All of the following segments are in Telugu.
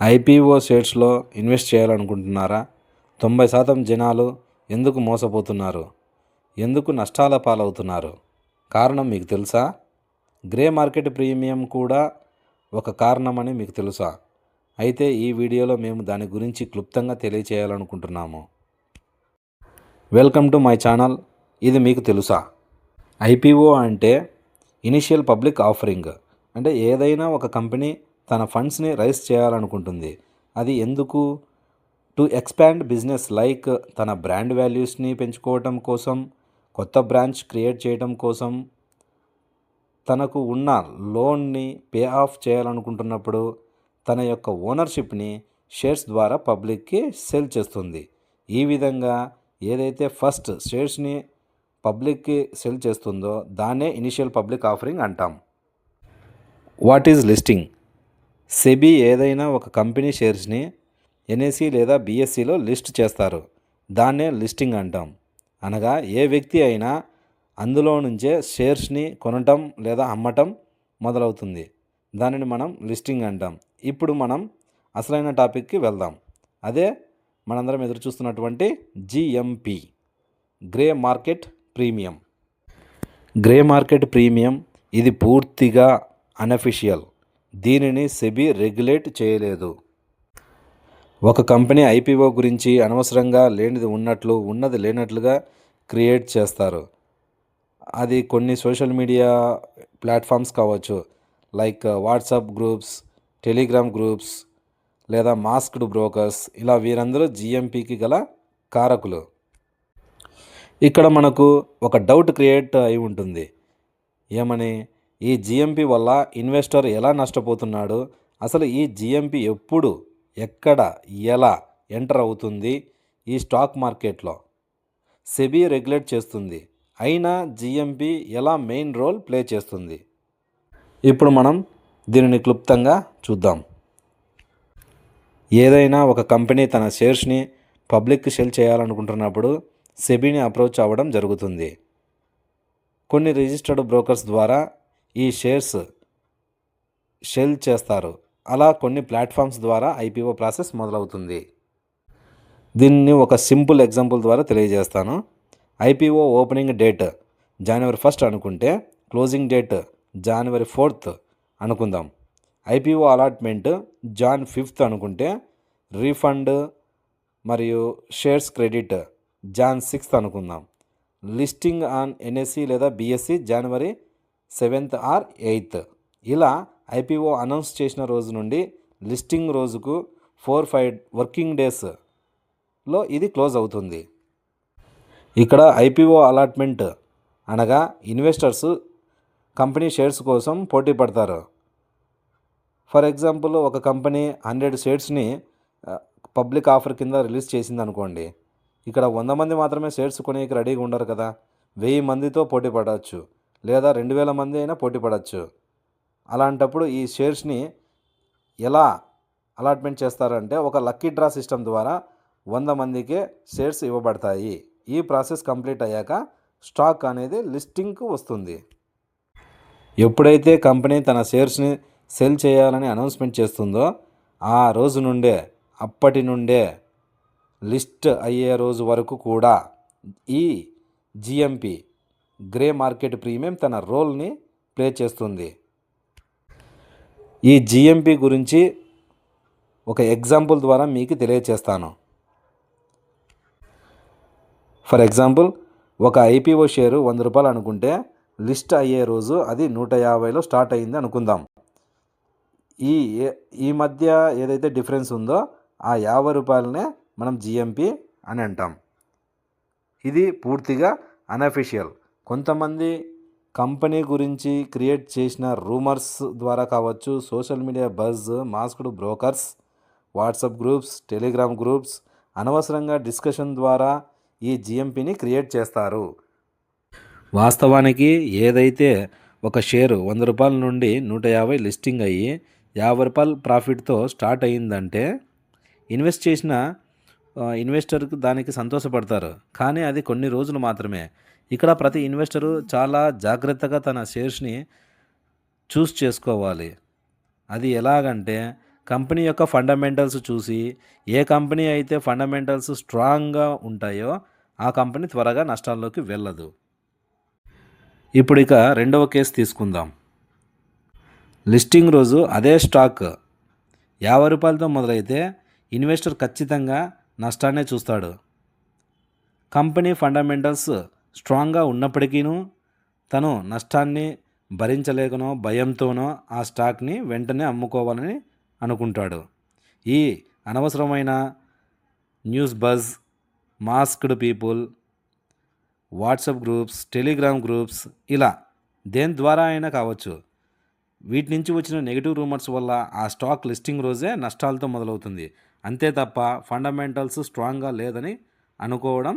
ఐపీఓ షేర్స్లో ఇన్వెస్ట్ చేయాలనుకుంటున్నారా? 90% జనాలు ఎందుకు మోసపోతున్నారు? ఎందుకు నష్టాల పాలవుతున్నారు? కారణం మీకు తెలుసా? గ్రే మార్కెట్ ప్రీమియం కూడా ఒక కారణమని మీకు తెలుసా? అయితే ఈ వీడియోలో మేము దాని గురించి క్లుప్తంగా తెలియచేయాలనుకుంటున్నాము. Welcome to my channel. ఇది మీకు తెలుసా? ఐపీఓ అంటే ఇనిషియల్ పబ్లిక్ ఆఫరింగ్. అంటే ఏదైనా ఒక కంపెనీ తన ఫండ్స్ని రైజ్ చేయాలనుకుంటుంది. అది ఎందుకు? టు ఎక్స్పాండ్ బిజినెస్, లైక్ తన బ్రాండ్ వాల్యూస్ని పెంచుకోవటం కోసం, కొత్త బ్రాంచ్ క్రియేట్ చేయడం కోసం, తనకు ఉన్న లోన్ని పే ఆఫ్ చేయాలనుకుంటున్నప్పుడు తన యొక్క ఓనర్షిప్ని షేర్స్ ద్వారా పబ్లిక్కి సెల్ చేస్తుంది. ఈ విధంగా ఏదైతే ఫస్ట్ షేర్స్ని పబ్లిక్కి సెల్ చేస్తుందో దాన్నే ఇనిషియల్ పబ్లిక్ ఆఫరింగ్ అంటాం. What is listing? సెబీ ఏదైనా ఒక కంపెనీ షేర్స్ని ఎన్ఎస్సి లేదా బిఎస్సిలో లిస్ట్ చేస్తారు. దాన్నే లిస్టింగ్ అంటాం. అనగా ఏ వ్యక్తి అయినా అందులో నుంచే షేర్స్ని కొనటం లేదా అమ్మటం మొదలవుతుంది. దానిని మనం లిస్టింగ్ అంటాం. ఇప్పుడు మనం అసలైన టాపిక్కి వెళ్దాం. అదే మనందరం ఎదురు చూస్తున్నటువంటి GMP, grey market premium. Grey market premium ఇది పూర్తిగా అన్అఫిషియల్. దీనిని సెబీ రెగ్యులేట్ చేయలేదు. ఒక కంపెనీ ఐపీఓ గురించి అనవసరంగా లేనిది ఉన్నట్లు, ఉన్నది లేనట్లుగా క్రియేట్ చేస్తారు. అది కొన్ని సోషల్ మీడియా ప్లాట్ఫామ్స్ కావచ్చు, like WhatsApp groups, Telegram groups లేదా మాస్క్డ్ బ్రోకర్స్. ఇలా వీరందరూ జిఎంపికి గల కారకులు. ఇక్కడ మనకు ఒక డౌట్ క్రియేట్ అయి ఉంటుంది. ఏమని? ఈ జిఎంపి వల్ల ఇన్వెస్టర్ ఎలా నష్టపోతున్నాడు? అసలు ఈ జిఎంపి ఎప్పుడు, ఎక్కడ, ఎలా ఎంటర్ అవుతుంది ఈ స్టాక్ మార్కెట్లో? సెబీ రెగ్యులేట్ చేస్తుంది, అయినా జిఎంపి ఎలా మెయిన్ రోల్ ప్లే చేస్తుంది? ఇప్పుడు మనం దీనిని క్లుప్తంగా చూద్దాం. ఏదైనా ఒక కంపెనీ తన షేర్స్ని పబ్లిక్కి సెల్ చేయాలనుకుంటున్నప్పుడు సెబీని అప్రోచ్ అవ్వడం జరుగుతుంది. కొన్ని రిజిస్టర్డ్ బ్రోకర్స్ ద్వారా ఈ షేర్స్ సెల్ చేస్తారు. అలా కొన్ని ప్లాట్ఫామ్స్ ద్వారా ఐపీఓ ప్రాసెస్ మొదలవుతుంది. దీన్ని ఒక సింపుల్ ఎగ్జాంపుల్ ద్వారా తెలియజేస్తాను. ఐపీఓ ఓపెనింగ్ డేట్ January 1 అనుకుంటే క్లోజింగ్ డేట్ January 4 అనుకుందాం. ఐపీఓ అలాట్మెంట్ Jan 5 అనుకుంటే రీఫండ్ మరియు షేర్స్ క్రెడిట్ Jan 6 అనుకుందాం. లిస్టింగ్ ఆన్ ఎన్ఎస్సి లేదా బిఎస్సి January 7 or 8. ఇలా ఐపీఓ అనౌన్స్ చేసిన రోజు నుండి లిస్టింగ్ రోజుకు 4-5 వర్కింగ్ డేస్లో ఇది క్లోజ్ అవుతుంది. ఇక్కడ ఐపీఓ అలాట్మెంట్ అనగా ఇన్వెస్టర్స్ కంపెనీ షేర్స్ కోసం పోటీ పడతారు. ఫర్ ఎగ్జాంపుల్, ఒక కంపెనీ 100 షేర్స్ని పబ్లిక్ ఆఫర్ కింద రిలీజ్ చేసింది అనుకోండి. ఇక్కడ 100 మంది మాత్రమే షేర్స్ కొనేకి రెడీగా ఉండరు కదా. 1000 మందితో పోటీ పడవచ్చు, లేదా 2000 మంది అయినా పోటీ పడవచ్చు. అలాంటప్పుడు ఈ షేర్స్ని ఎలా అలాట్మెంట్ చేస్తారంటే ఒక లక్కీ డ్రా సిస్టమ్ ద్వారా 100 మందికే షేర్స్ ఇవ్వబడతాయి. ఈ ప్రాసెస్ కంప్లీట్ అయ్యాక స్టాక్ అనేది లిస్టింగ్కు వస్తుంది. ఎప్పుడైతే కంపెనీ తన షేర్స్ని సెల్ చేయాలని అనౌన్స్మెంట్ చేస్తుందో ఆ రోజు నుండే, అప్పటి నుండే లిస్ట్ అయ్యే రోజు వరకు కూడా ఈ జిఎంపి, గ్రే మార్కెట్ ప్రీమియం తన రోల్ని ప్లే చేస్తుంది. ఈ జిఎంపి గురించి ఒక ఎగ్జాంపుల్ ద్వారా మీకు తెలియచేస్తాను. ఫర్ ఎగ్జాంపుల్, ఒక ఐపీఓ షేరు 100 రూపాయలు అనుకుంటే లిస్ట్ అయ్యే రోజు అది 150లో స్టార్ట్ అయ్యింది అనుకుందాం. ఈ మధ్య ఏదైతే డిఫరెన్స్ ఉందో ఆ 50 రూపాయలనే మనం జిఎంపి అని అంటాం. ఇది పూర్తిగా అన్అఫిషియల్. కొంతమంది కంపెనీ గురించి క్రియేట్ చేసిన రూమర్స్ ద్వారా కావచ్చు, social media buzz, masked brokers, WhatsApp groups, Telegram groups అనవసరంగా డిస్కషన్ ద్వారా ఈ జిఎంపిని క్రియేట్ చేస్తారు. వాస్తవానికి ఏదైతే ఒక షేరు 100 రూపాయల నుండి 150 లిస్టింగ్ అయ్యి 50 రూపాయల ప్రాఫిట్తో స్టార్ట్ అయ్యిందంటే ఇన్వెస్ట్ చేసిన ఇన్వెస్టర్కు దానికి సంతోషపడతారు. కానీ అది కొన్ని రోజులు మాత్రమే. ఇక్కడ ప్రతి ఇన్వెస్టరు చాలా జాగ్రత్తగా తన షేర్స్ని చూస్ చేసుకోవాలి. అది ఎలాగంటే కంపెనీ యొక్క ఫండమెంటల్స్ చూసి ఏ కంపెనీ అయితే ఫండమెంటల్స్ స్ట్రాంగ్గా ఉంటాయో ఆ కంపెనీ త్వరగా నష్టాల్లోకి వెళ్ళదు. ఇప్పుడు ఇక రెండవ కేసు తీసుకుందాం. లిస్టింగ్ రోజు అదే స్టాక్ 50 రూపాయలతో మొదలైతే ఇన్వెస్టర్ ఖచ్చితంగా నష్టాన్నే చూస్తాడు. కంపెనీ ఫండమెంటల్స్ స్ట్రాంగ్గా ఉన్నప్పటికీను తను నష్టాన్ని భరించలేకనో భయంతోనో ఆ స్టాక్ని వెంటనే అమ్ముకోవాలని అనుకుంటాడు. ఈ అనవసరమైన news buzz, masked people, WhatsApp groups, Telegram groups ఇలా దేని ద్వారా అయినా కావచ్చు, వీటి నుంచి వచ్చిన నెగిటివ్ రూమర్స్ వల్ల ఆ స్టాక్ లిస్టింగ్ రోజే నష్టాలతో మొదలవుతుంది. అంతే తప్ప ఫండమెంటల్స్ స్ట్రాంగ్గా లేదని అనుకోవడం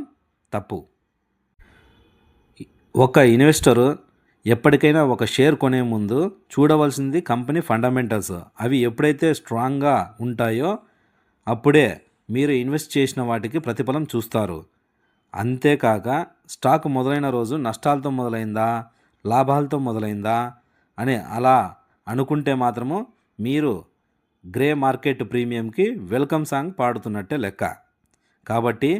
తప్పు. ఒక ఇన్వెస్టరు ఎప్పటికైనా ఒక షేర్ కొనే ముందు చూడవలసింది కంపెనీ ఫండమెంటల్స్. అవి ఎప్పుడైతే స్ట్రాంగ్గా ఉంటాయో అప్పుడే మీరు ఇన్వెస్ట్ చేసిన వాటికి ప్రతిఫలం చూస్తారు. అంతేకాక స్టాక్ మొదలైన రోజు నష్టాలతో మొదలైందా, లాభాలతో మొదలైందా అని అలా అనుకుంటే మాత్రము మీరు గ్రే మార్కెట్ ప్రీమియంకి వెల్కమ్ సాంగ్ పాడుతున్నట్టే లెక్క. కాబట్టి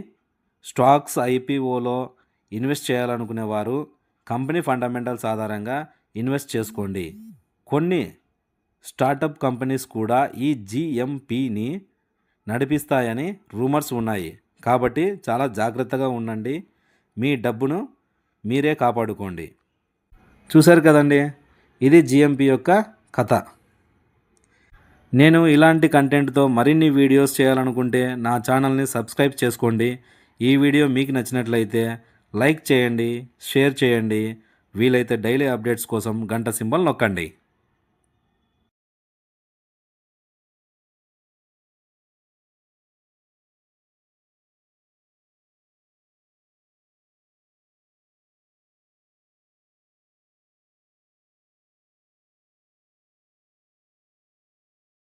స్టాక్స్ ఐపీఓలో ఇన్వెస్ట్ చేయాలనుకునేవారు కంపెనీ ఫండమెంటల్స్ ఆధారంగా ఇన్వెస్ట్ చేసుకోండి. కొన్ని స్టార్టప్ కంపెనీస్ కూడా ఈ జిఎంపిని నడిపిస్తాయని రూమర్స్ ఉన్నాయి. కాబట్టి చాలా జాగ్రత్తగా ఉండండి. మీ డబ్బును మీరే కాపాడుకోండి. చూశారు కదండి, ఇది జిఎంపి యొక్క కథ. నేను ఇలాంటి కంటెంట్తో మరిన్ని వీడియోస్ చేయాలనుకుంటే నా ఛానల్ని సబ్స్క్రైబ్ చేసుకోండి. ఈ వీడియో మీకు నచ్చినట్లయితే లైక్ చేయండి, షేర్ చేయండి. వీలైతే డైలీ అప్డేట్స్ కోసం గంట సింబల్ నొక్కండి.